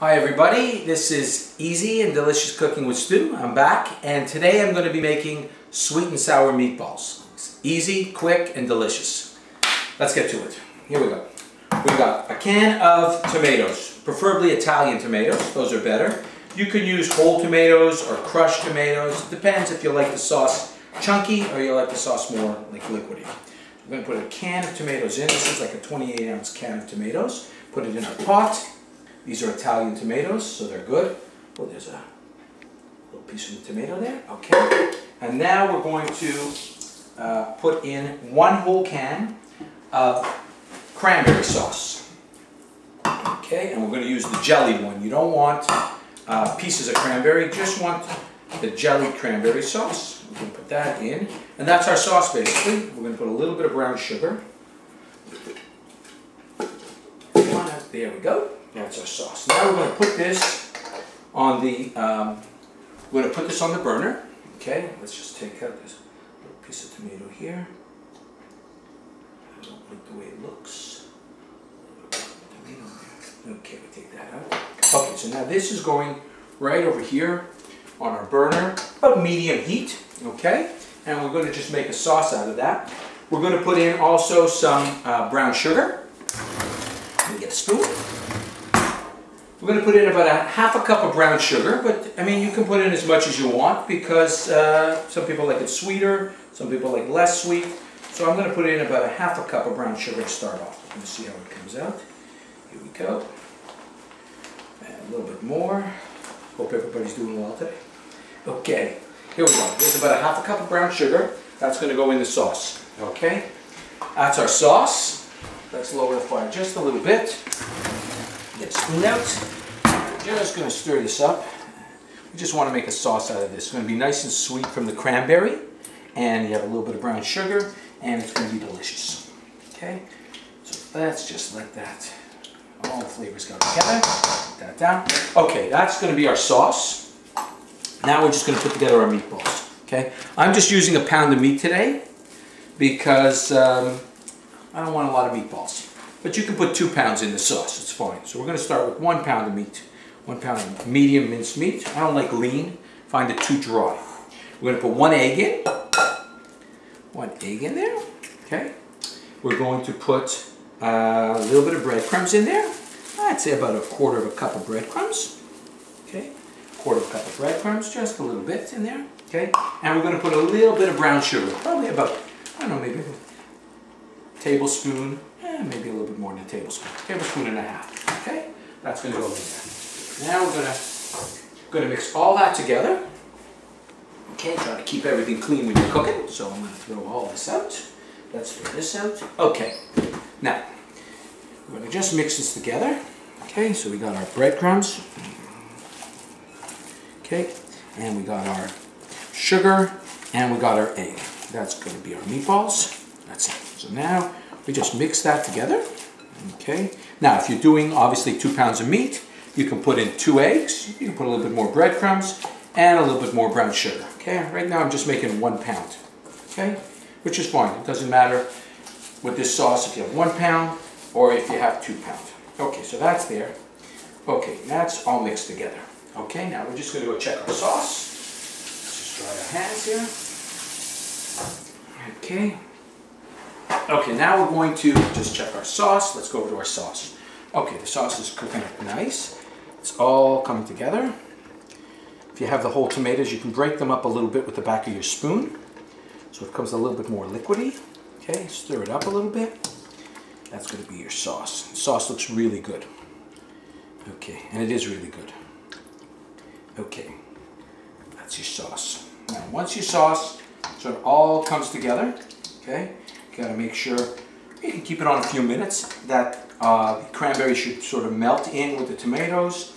Hi everybody, this is Easy and Delicious Cooking with Stu. I'm back and today I'm going to be making sweet and sour meatballs. It's easy, quick, and delicious. Let's get to it. Here we go. We've got a can of tomatoes, preferably Italian tomatoes, those are better. You could use whole tomatoes or crushed tomatoes. It depends if you like the sauce chunky or you like the sauce more like liquidy. We're going to put a can of tomatoes in. This is like a 28-ounce can of tomatoes. Put it in our pot. These are Italian tomatoes, so they're good. Oh, there's a little piece of the tomato there. Okay. And now we're going to put in 1 whole can of cranberry sauce. Okay, and we're going to use the jellied one. You don't want pieces of cranberry, just want the jellied cranberry sauce. We're going to put that in. And that's our sauce basically. We're going to put a little bit of brown sugar. There we go. That's our sauce. Now we're going to put this on the burner. Okay, let's just take out this little piece of tomato here. I don't like the way it looks. Tomato there. Okay, we take that out. Okay, so now this is going right over here on our burner, about medium heat. Okay, and we're going to just make a sauce out of that. We're going to put in also some brown sugar. Let me get a spoon. We're going to put in about a half a cup of brown sugar, but I mean you can put in as much as you want because some people like it sweeter, some people like less sweet. So I'm going to put in about a half a cup of brown sugar to start off. Let me see how it comes out. Here we go. And a little bit more. Hope everybody's doing well today. Okay, here we go. There's about a half a cup of brown sugar. That's going to go in the sauce. Okay, that's our sauce. Let's lower the fire just a little bit. Get a spoon out. We're just going to stir this up. We just want to make a sauce out of this. It's going to be nice and sweet from the cranberry, and you have a little bit of brown sugar, and it's going to be delicious. Okay, so let's just let that, all the flavors go together. Put that down. Okay, that's going to be our sauce. Now we're just going to put together our meatballs. Okay, I'm just using a pound of meat today because I don't want a lot of meatballs. But you can put 2 pounds in the sauce, it's fine. So we're going to start with 1 pound of meat. 1 pound of medium minced meat. I don't like lean, find it too dry. We're going to put 1 egg in. 1 egg in there, okay. We're going to put a little bit of breadcrumbs in there. I'd say about 1/4 cup of breadcrumbs. Okay, 1/4 cup of breadcrumbs, just a little bit in there. Okay, and we're going to put a little bit of brown sugar, probably about, I don't know, maybe a tablespoon. Maybe a little bit more than a tablespoon. Tablespoon and a half. Okay? That's going to go in there. Now we're going to mix all that together. Okay, try to keep everything clean when you're cooking. So I'm going to throw all this out. Let's throw this out. Okay. Now, we're going to just mix this together. Okay, so we got our breadcrumbs. Okay, and we got our sugar, and we got our egg. That's going to be our meatballs. That's it. So now, we just mix that together, okay? Now, if you're doing, obviously, 2 pounds of meat, you can put in 2 eggs, you can put a little bit more breadcrumbs, and a little bit more brown sugar, okay? Right now, I'm just making 1 pound, okay? Which is fine. It doesn't matter with this sauce if you have 1 pound or if you have 2 pounds. Okay, so that's there. Okay, that's all mixed together. Okay, now we're just going to go check our sauce. Let's just dry our hands here. Okay. Okay, now we're going to just check our sauce. Let's go over to our sauce. Okay, the sauce is cooking up nice. It's all coming together. If you have the whole tomatoes, you can break them up a little bit with the back of your spoon. So it comes a little bit more liquidy. Okay, stir it up a little bit. That's going to be your sauce. The sauce looks really good. Okay, and it is really good. Okay, that's your sauce. Now, once your sauce, so it all comes together, okay, you gotta make sure you can keep it on a few minutes. That the cranberry should sort of melt in with the tomatoes.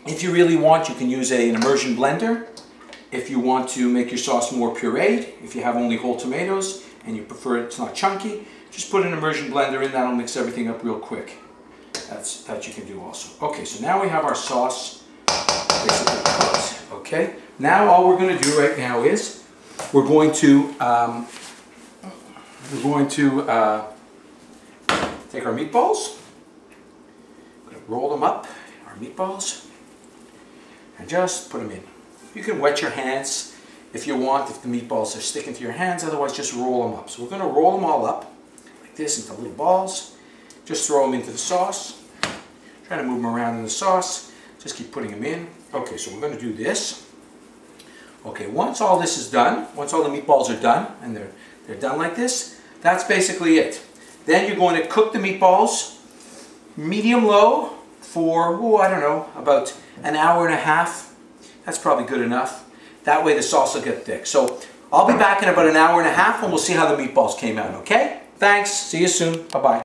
If you really want, you can use an immersion blender. If you want to make your sauce more pureed, if you have only whole tomatoes and you prefer it's not chunky, just put an immersion blender in. That'll mix everything up real quick. That you can do also. Okay, so now we have our sauce basically cooked. Okay, now all we're going to do right now is we're going to take our meatballs, roll them up, our our meatballs and just put them in. You can wet your hands if you want, if the meatballs are sticking to your hands, otherwise just roll them up. So we're going to roll them all up like this into little balls. Just throw them into the sauce. Try to move them around in the sauce. Just keep putting them in. Okay, so we're going to do this. Okay, once all this is done, once all the meatballs are done, and they're done like this, that's basically it. Then you're going to cook the meatballs medium-low for, oh, I don't know, about an hour and a half. That's probably good enough. That way the sauce will get thick. So I'll be back in about an hour and a half and we'll see how the meatballs came out, okay? Thanks. See you soon. Bye-bye.